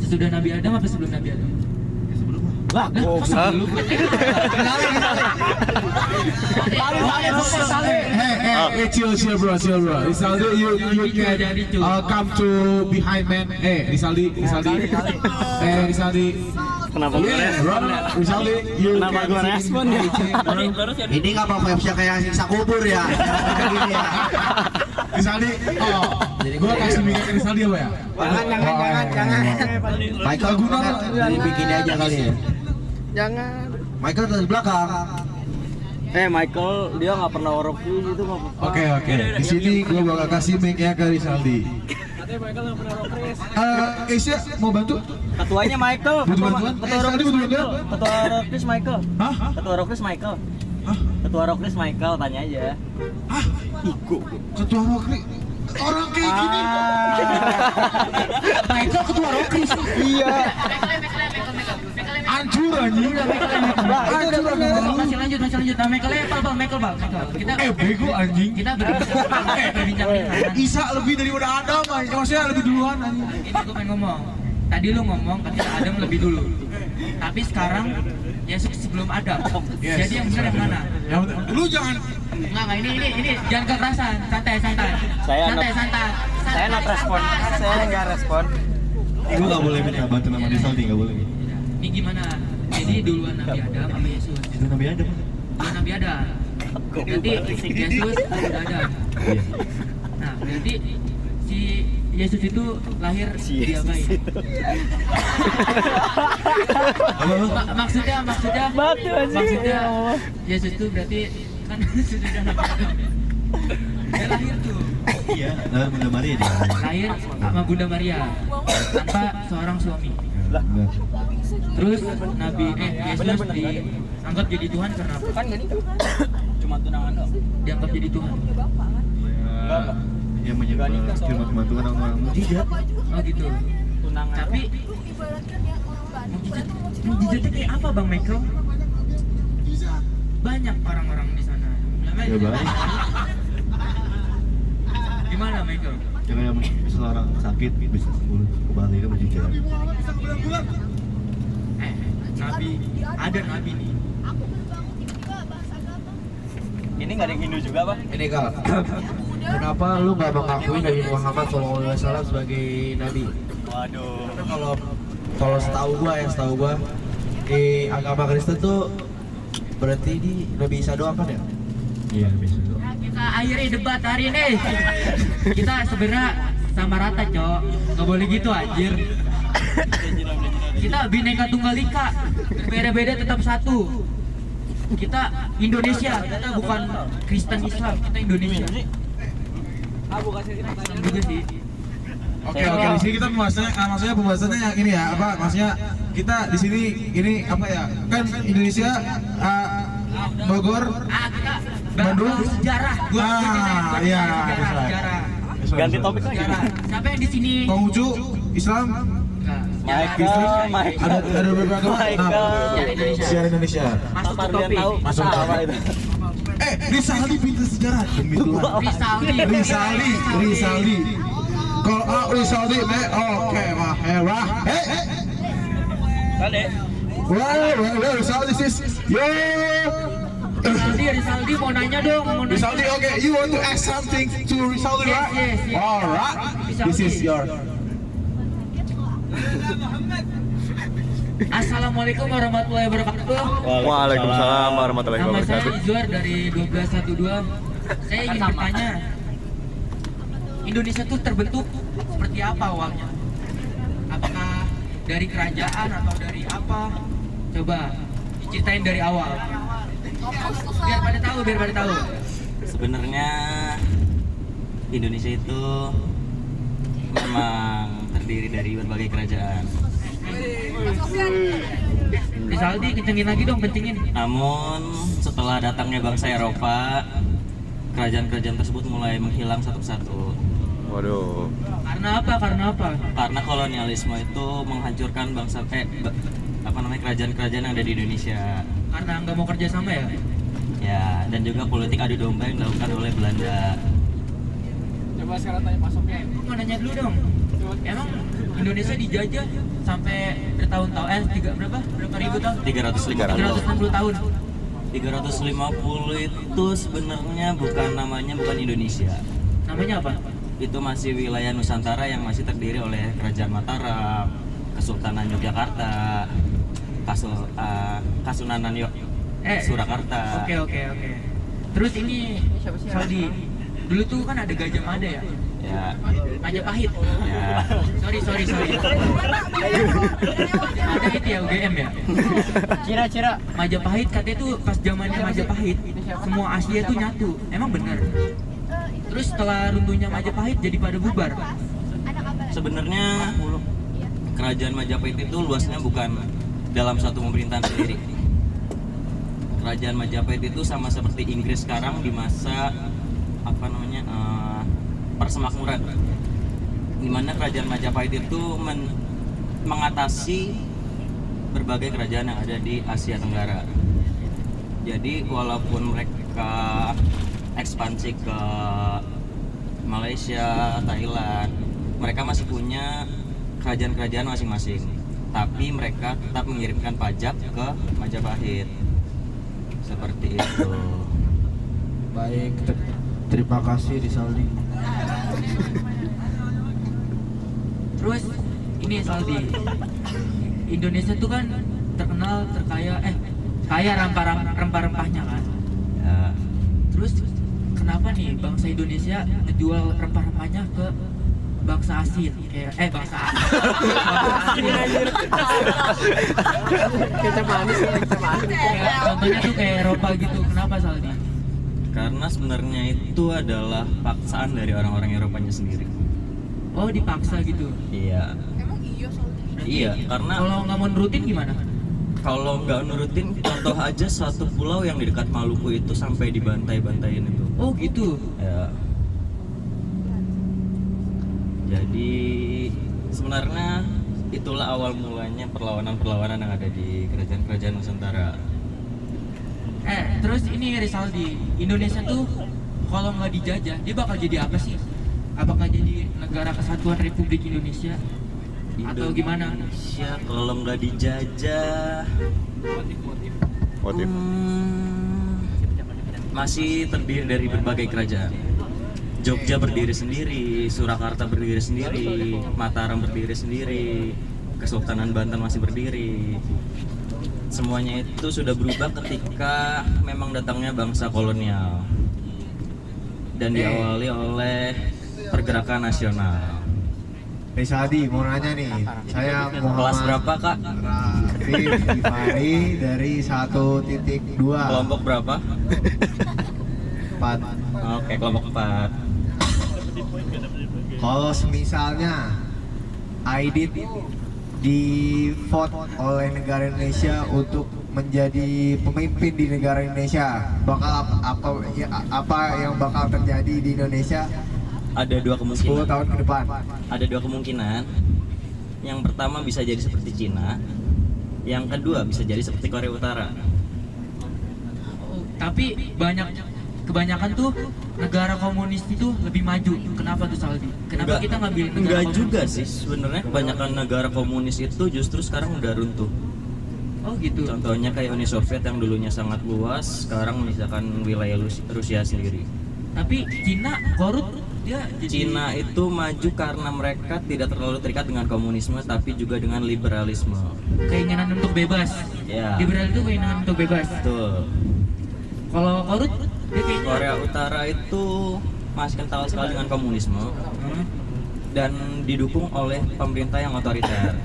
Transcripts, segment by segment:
Sesudah Nabi Adam apa sebelum Nabi Adam? Lah, Sebelum. Hey, chill bro. Risaldi, you can come to behind man. Risaldi. Risaldi. kenapa gue respon ya? Risaldi, you Kenapa can gue sit respon in ya? the Ini nggak apa vibes-nya kayak siksa kubur ya. Begini ya. Risaldi, gue kasih minyak ke Risaldi apa ya? Jangan. Michael guna dibikin aja kali ya. Jangan. Michael dari belakang. Michael dia nggak pernah oroki gitu nggak apa-apa. Oke. Di sini gue bakal kasih mic-nya ke Risaldi. Asia mau bantu? Ketuanya Michael. Butuh bantuan? Ketua Risaldi butuh bantuan? Ketua Rokris Michael. Hah? Ketua Rokris Michael. Ketua Rokris Michael, tanya aja. Ketua Rokri orang kayak gini. Michael ketua Rokris. Iya. Hancur anjing. Masih lanjut. Nah, Michael bal. Kita Bego anjing. kita berbincang ringan. Isa lebih daripada Adam anjing. Maksudnya lebih duluan anjing. Ini gue pengen ngomong. Tadi lu ngomong katanya Adam lebih dulu. Tapi sekarang Yesus sebelum Adam. Yes. Jadi yang benar yang mana? Lu jangan Enggak, ini jangan kekerasan, santai. Saya not respon. Saya nggak respon. Gue nggak boleh minta bantu nama Risaldi, nggak boleh. Ini gimana? Jadi duluan Nabi Adam sama Yesus. Itu Nabi Adam. Duluan Nabi Adam. Berarti Yesus udah Adam. Nah, berarti si Yesus itu lahir di apa ya? Maksudnya Batu anjing. maksudnya Yesus itu berarti kan sudah Nabi Adam. Dia lahir tuh. Iya, Bunda Maria dia. Lahir sama Bunda Maria tanpa seorang suami. Terus Yesus dianggap jadi Tuhan karena apa? Kan nggak nikah. Cuma tunangan doang. Dianggap jadi Tuhan. Enggak. Yang menyebabkan firman Tuhan orang mujizat. Oh gitu. Tunangan. Tapi mujizatnya kayak apa Bang Michael? Banyak orang-orang di sana. Ya banyak. Gimana Michael? Yang kayak seseorang sakit bisa sembuh kembali itu mujizat. Nabi, ada nabi nih. Ini nggak ada yang Hindu juga, Pak? Ini Kal, kenapa lu nggak mengakui Nabi Muhammad SAW sebagai nabi? Waduh. Karena kalau setahu gua di agama Kristen tuh berarti di Nabi Isa doang kan ya? Iya bisa. Kita akhiri debat hari ini. Kita sebenarnya sama rata, Cok. Nggak boleh gitu anjir. Kita bineka tunggal ika. Beda-beda tetap satu. Kita Indonesia, kita bukan Kristen Islam, kita Indonesia. Islam juga sih. Oke, di sini kita maksudnya pembahasannya yang ini ya, apa maksudnya kita di sini ini apa ya? Kan Indonesia Bogor, Kita Bandung, sejarah. iya, Sejarah. Ganti topik lagi. Sejarah. Siapa yang di sini? Konghucu, Islam, Michael. ada beberapa agama. Michael. Sejarah Indonesia. Masuk ke Apa dia topik. tahu? Masuk Apa topik. itu? Risaldi pintar sejarah. Demi Tuhan. Risaldi. Kalau Risaldi, oke, Mahera. Tadi. Well, Risaldi sis. Yo. Risaldi mau nanya dong. Risaldi, okay, you want to ask something to Risaldi, right? Yes. Alright. This is your. Assalamualaikum warahmatullahi wabarakatuh. Waalaikumsalam warahmatullahi Nama saya wabarakatuh. Izwar dari 1212. Saya ingin bertanya, Indonesia tuh terbentuk seperti apa awalnya? Apakah dari kerajaan atau dari apa? Coba diceritain dari awal. Biar pada tahu. Sebenarnya Indonesia itu memang terdiri dari berbagai kerajaan. Risaldi kencengin lagi dong, kencengin. Namun setelah datangnya bangsa Eropa, kerajaan-kerajaan tersebut mulai menghilang satu persatu. Waduh. Karena apa? Karena kolonialisme itu menghancurkan kerajaan-kerajaan yang ada di Indonesia. Karena nggak mau kerja sama ya? Ya, dan juga politik adu domba yang dilakukan oleh Belanda. Coba sekarang tanya Pak Sofian. Mau nanya dulu dong. Emang Indonesia dijajah sampai bertahun-tahun berapa ribu tahun? 350. 360 tahun. 350 itu sebenarnya bukan Indonesia. Namanya apa? Itu masih wilayah Nusantara yang masih terdiri oleh Kerajaan Mataram, Kesultanan Yogyakarta, Kasunanan Surakarta. Oke. Terus ini Saldi, dulu tuh kan ada Gajah Mada ya? Ya. Majapahit. Ya. Sorry. Ada itu ya UGM ya? Cira. Majapahit katanya tuh pas zamannya Majapahit, semua Asia tuh nyatu. Emang bener? Terus setelah runtuhnya Majapahit jadi pada bubar. Sebenarnya kerajaan Majapahit itu luasnya bukan dalam satu pemerintahan sendiri. Kerajaan Majapahit itu sama seperti Inggris sekarang di masa persemakmuran, di mana kerajaan Majapahit itu mengatasi berbagai kerajaan yang ada di Asia Tenggara. Jadi walaupun mereka ekspansi ke Malaysia, Thailand, mereka masih punya kerajaan-kerajaan masing-masing, tapi mereka tetap mengirimkan pajak ke Majapahit. Seperti itu. Baik, terima kasih Rizaldi. Terus ini Saldi, Indonesia tuh kan terkenal kaya rempah-rempahnya kan. Ya. Terus kenapa nih bangsa Indonesia ngejual rempah-rempahnya ke bangsa asing kayak bangsa asing. Contohnya tuh kayak Eropa gitu. Kenapa Saldi? Karena sebenarnya itu adalah paksaan dari orang-orang Eropanya sendiri. Oh, dipaksa gitu. Iya. Emang iya soalnya. Iya, karena Kalau nggak mau nurutin gimana? kalau nggak nurutin, contoh aja satu pulau yang di dekat Maluku itu sampai dibantai-bantain itu. Oh gitu. Ya. Jadi sebenarnya itulah awal mulanya perlawanan-perlawanan yang ada di kerajaan-kerajaan Nusantara. Terus ini Rizaldi, Indonesia tuh kalau nggak dijajah, dia bakal jadi apa sih? Apakah jadi negara kesatuan Republik Indonesia? Atau gimana? Indonesia kalau nggak dijajah, Motif. masih terdiri dari berbagai kerajaan. Jogja berdiri sendiri, Surakarta berdiri sendiri, Mataram berdiri sendiri, Kesultanan Banten masih berdiri. Semuanya itu sudah berubah ketika memang datangnya bangsa kolonial dan diawali oleh pergerakan nasional. Rizaldi mau nanya nih, saya Kelas berapa kak? Rafif Gifari dari 1.2 Kelompok berapa? 4. Oke, kelompok 4. Kalau semisalnya Aidit di vote oleh negara Indonesia untuk menjadi pemimpin di negara Indonesia, bakal apa yang bakal terjadi di Indonesia Ada dua 10 kemungkinan. tahun ke depan? Ada dua kemungkinan. Yang pertama bisa jadi seperti Cina. Yang kedua bisa jadi seperti Korea Utara. Tapi kebanyakan tuh negara komunis itu lebih maju. Kenapa tuh Saldi? Kenapa kita ngambil negara Enggak komunis? juga sih. Sebenarnya kebanyakan negara komunis itu justru sekarang udah runtuh. Oh gitu. Contohnya kayak Uni Soviet yang dulunya sangat luas, sekarang misalkan wilayah Rusia sendiri. Tapi Cina korup, dia jadi Cina itu maju karena mereka tidak terlalu terikat dengan komunisme, tapi juga dengan liberalisme. keinginan untuk bebas. Ya. Liberal itu keinginan untuk bebas. Betul. Kalau korut dia kayaknya Korea Utara itu masih kental sekali dengan komunisme dan didukung oleh pemerintah yang otoriter.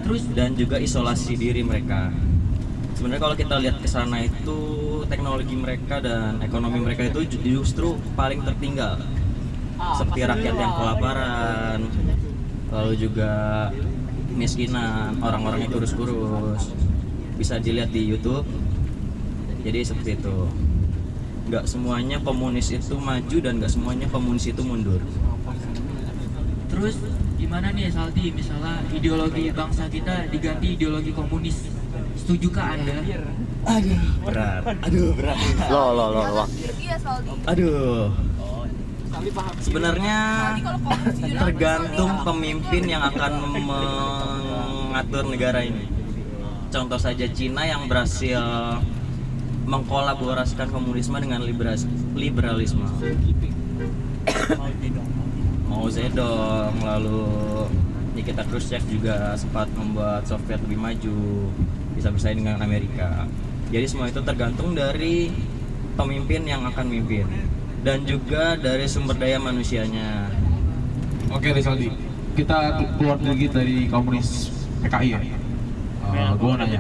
terus Dan juga isolasi diri mereka. Sebenarnya kalau kita lihat ke sana itu teknologi mereka dan ekonomi mereka itu justru paling tertinggal. Seperti rakyat yang kelaparan, lalu juga miskinan, orang-orangnya kurus-kurus. Bisa dilihat di YouTube. Jadi seperti itu. Nggak semuanya komunis itu maju dan nggak semuanya komunis itu mundur. terus gimana nih Saldi, misalnya ideologi bangsa kita diganti ideologi komunis, setujukah Anda? Berat. Aduh, berat. Lo. Iya Saldi. Aduh. Sebenarnya Saldi kalau komunis jujur apa, tergantung Saldi? pemimpin yang akan mengatur negara ini. Contoh saja Cina yang berhasil mengkolaborasikan komunisme dengan liberalisme. Mao Zedong, lalu Nikita Khrushchev juga sempat membuat Soviet lebih maju, bisa bersaing dengan Amerika. Jadi semua itu tergantung dari pemimpin yang akan mimpin dan juga dari sumber daya manusianya. Oke Rizaldi, kita keluar dikit dari komunis PKI ya. Gue nanya.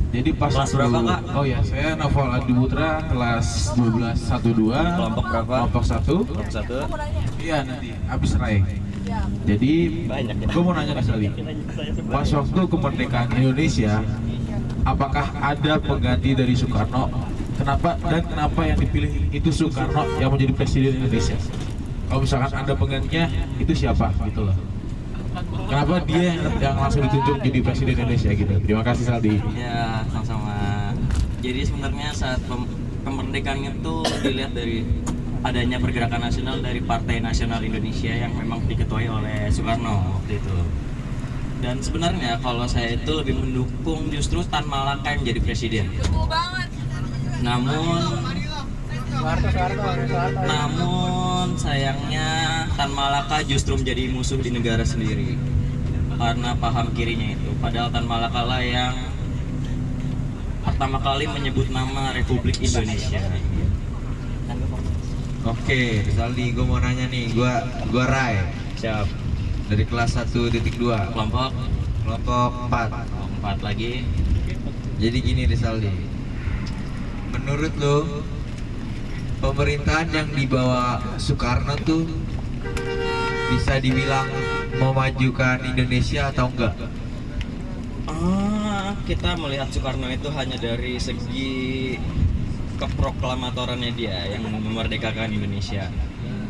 Jadi pas Kelas berapa, Kak? Oh ya, saya Novel Adi Putra, kelas 12 12. Kelompok berapa? Kelompok 1. Kelompok 1. Aku mau nanya. Iya nanti habis rai. Ya. Jadi Banyak ya. gue mau nanya nih Saldi. Pas waktu kemerdekaan Indonesia, apakah ada pengganti dari Soekarno? Kenapa yang dipilih itu Soekarno yang menjadi presiden Indonesia? Kalau misalkan ada penggantinya, itu siapa gitu loh? Kenapa dia yang langsung ditunjuk jadi presiden Indonesia gitu? Terima kasih Saldi. Ya, sama-sama. Jadi sebenarnya saat kemerdekaan itu dilihat dari adanya pergerakan nasional dari Partai Nasional Indonesia yang memang diketuai oleh Soekarno waktu itu. Dan sebenarnya kalau saya itu lebih mendukung justru Tan Malaka yang jadi presiden. Betul banget. Namun sayangnya Tan Malaka justru menjadi musuh di negara sendiri karena paham kirinya itu. Padahal Tan Malaka lah yang pertama kali menyebut nama Republik Indonesia. Oke, Rizaldi, gue mau nanya nih, gua Rai Siap. dari kelas 1.2 Kelompok kelompok 4. 4 lagi. Jadi gini Rizaldi, menurut lo pemerintahan yang dibawa Soekarno tuh bisa dibilang memajukan Indonesia atau enggak? Kita melihat Soekarno itu hanya dari segi keproklamatorannya dia yang memerdekakan Indonesia.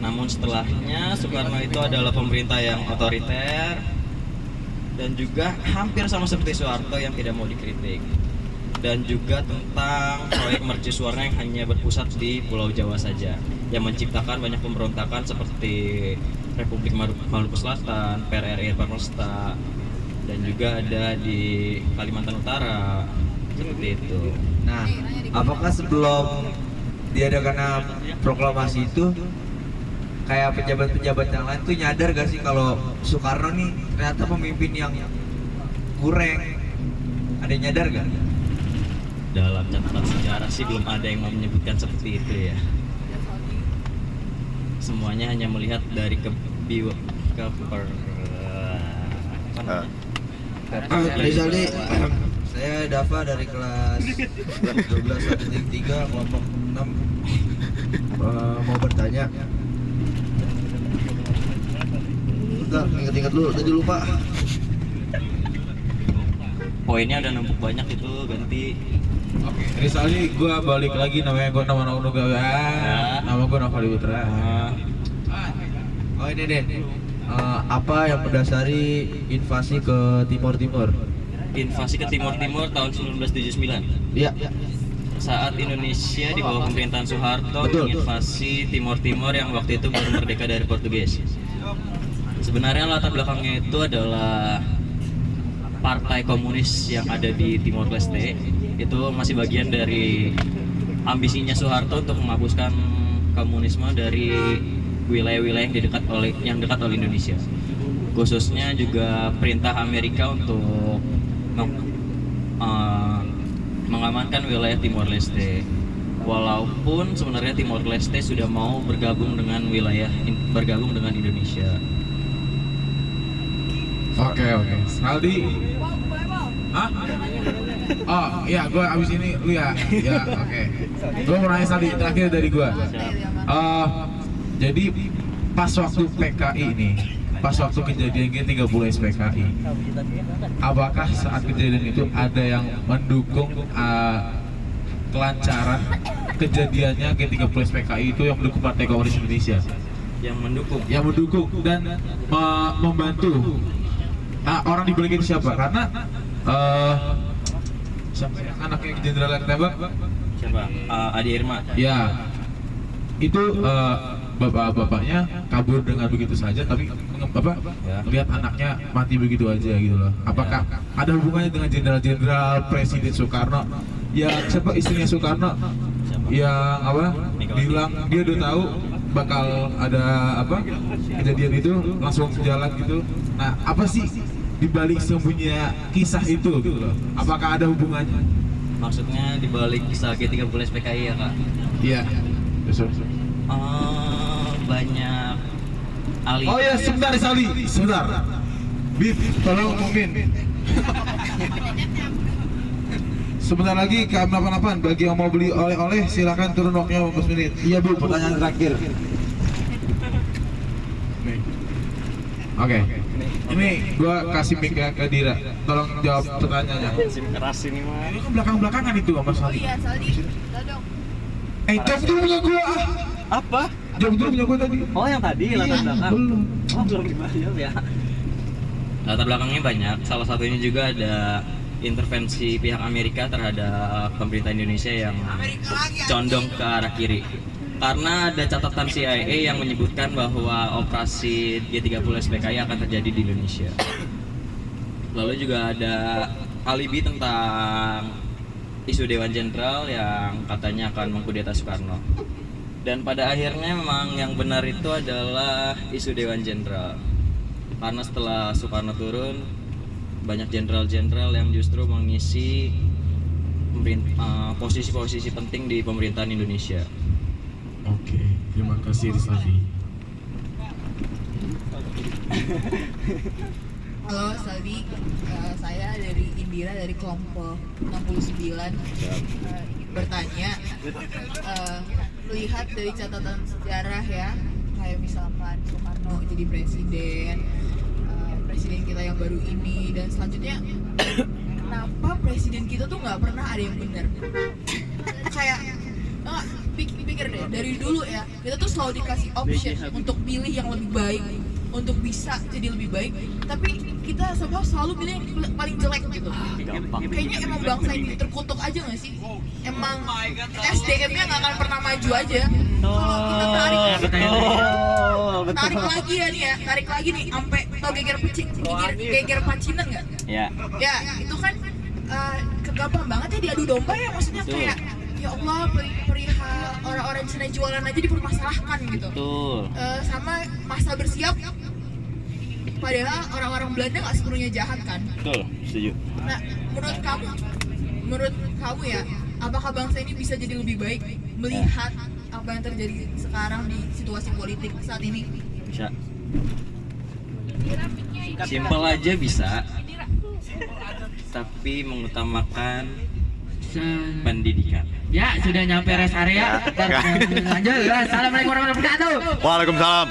Namun setelahnya Soekarno itu adalah pemerintah yang otoriter dan juga hampir sama seperti Soeharto yang tidak mau dikritik. Dan juga tentang proyek mercusuarnya yang hanya berpusat di Pulau Jawa saja, yang menciptakan banyak pemberontakan seperti Republik Maluku Selatan, PRRI Permesta, dan juga ada di Kalimantan Utara seperti itu. Nah, apakah sebelum diadakan proklamasi itu kayak pejabat-pejabat yang lain tuh nyadar gak sih kalau Soekarno nih ternyata pemimpin yang kurang? Ada yang nyadar gak? Dalam catatan sejarah sih belum ada yang menyebutkan seperti itu ya. Semuanya hanya melihat dari Rizaldi, saya Dava dari kelas 12 kelompok 6 mau bertanya. Bentar, ingat-ingat dulu, tadi lupa. Poinnya udah numpuk banyak itu, ganti. Oke, Rizaldi, gue balik lagi nama gue nama gue Novel Adi Putra. Oh ini deh, apa yang mendasari invasi ke Timur? Invasi ke Timur tahun 1979. Iya. Saat Indonesia di bawah pemerintahan Soeharto Betul. menginvasi Timur yang waktu itu baru merdeka dari Portugis. Sebenarnya latar belakangnya itu adalah partai komunis yang ada di Timor Leste. Itu masih bagian dari ambisinya Soeharto untuk menghapuskan komunisme dari wilayah-wilayah yang dekat oleh Indonesia. Khususnya juga perintah Amerika untuk mengamankan wilayah Timor Leste. Walaupun sebenarnya Timor Leste sudah mau bergabung dengan Indonesia. Oke. Saldi. Hah? Oh iya, gue abis ini lu ya. Ya oke. Gue mau nanya Saldi terakhir dari gue. Jadi pas waktu PKI ini, pas waktu kejadian G30 SPKI, apakah saat kejadian itu ada yang mendukung kelancaran kejadiannya G30 SPKI itu yang mendukung Partai Komunis Indonesia? Yang mendukung dan membantu. Orang di balik itu siapa? Karena siapa ya? Anaknya Jenderal yang tembak? Siapa? Adi Irma. Ya, itu bapak-bapaknya kabur dengan begitu saja, tapi lihat anaknya mati begitu aja gitu loh. Apakah ada hubungannya dengan jenderal-jenderal Presiden Soekarno? Ya siapa istrinya Soekarno yang bilang dia udah tahu bakal ada kejadian itu, langsung jalan gitu. Nah, apa sih dibalik sembunyinya kisah itu gitu loh? Apakah ada hubungannya? Maksudnya dibalik kisah G30 SPKI ya kak? Iya. Banyak ahli. Oh ya, sebentar Saldi, sebentar. Bib, tolong mungkin. Sebentar lagi KM88, bagi yang mau beli oleh-oleh silakan turun waktunya 15 menit. Iya Bu, pertanyaan terakhir. Oke. Ini gua kasih mic ke Dira. Tolong jawab pertanyaannya. Keras ini mah. Ini kan belakang-belakangan itu sama Oh Saldi. iya, Saldi. Udah dong. Jawab dulu punya gua. Apa? Jawab dulu punya gua tadi. Oh yang tadi latar belakang. Belum. Oh belum dijawab ya. Latar belakangnya banyak. Salah satunya juga ada intervensi pihak Amerika terhadap pemerintah Indonesia yang condong ke arah kiri. Karena ada catatan CIA yang menyebutkan bahwa operasi G30 SPKI akan terjadi di Indonesia. Lalu juga ada alibi tentang isu Dewan Jenderal yang katanya akan mengkudeta Soekarno. Dan pada akhirnya memang yang benar itu adalah isu Dewan Jenderal. Karena setelah Soekarno turun, banyak jenderal-jenderal yang justru mengisi posisi-posisi penting di pemerintahan Indonesia. Oke, terima kasih Saldi. Halo Saldi, saya dari Indira dari kelompok 69. Ingin bertanya, melihat dari catatan sejarah ya, kayak misalkan Soekarno jadi presiden, presiden kita yang baru ini, dan selanjutnya kenapa presiden kita tuh nggak pernah ada yang benar? Kayak pikir deh, dari dulu ya kita tuh selalu dikasih option untuk pilih yang lebih baik, untuk bisa jadi lebih baik, tapi kita selalu pilih yang paling jelek gitu. Kayaknya emang bangsa ini terkutuk aja nggak sih? Emang SDM-nya nggak akan pernah maju aja. Kalau kita tarik lagi nih sampai tau geger pacinan nggak? Ya. Ya itu kan kegampang banget ya diadu domba ya, maksudnya kayak ya Allah, perihal orang-orang Cina jualan aja dipermasalahkan gitu. Betul. Sama masa bersiap, padahal orang-orang Belanda nggak sepenuhnya jahat kan. Betul, setuju. Nah, menurut kamu ya, apakah bangsa ini bisa jadi lebih baik melihat apa yang terjadi sekarang di situasi politik saat ini? Bisa. Simpel aja bisa. Tapi mengutamakan pendidikan. Ya, sudah nyampe rest area. Lanjut. Assalamualaikum warahmatullahi wabarakatuh. Waalaikumsalam.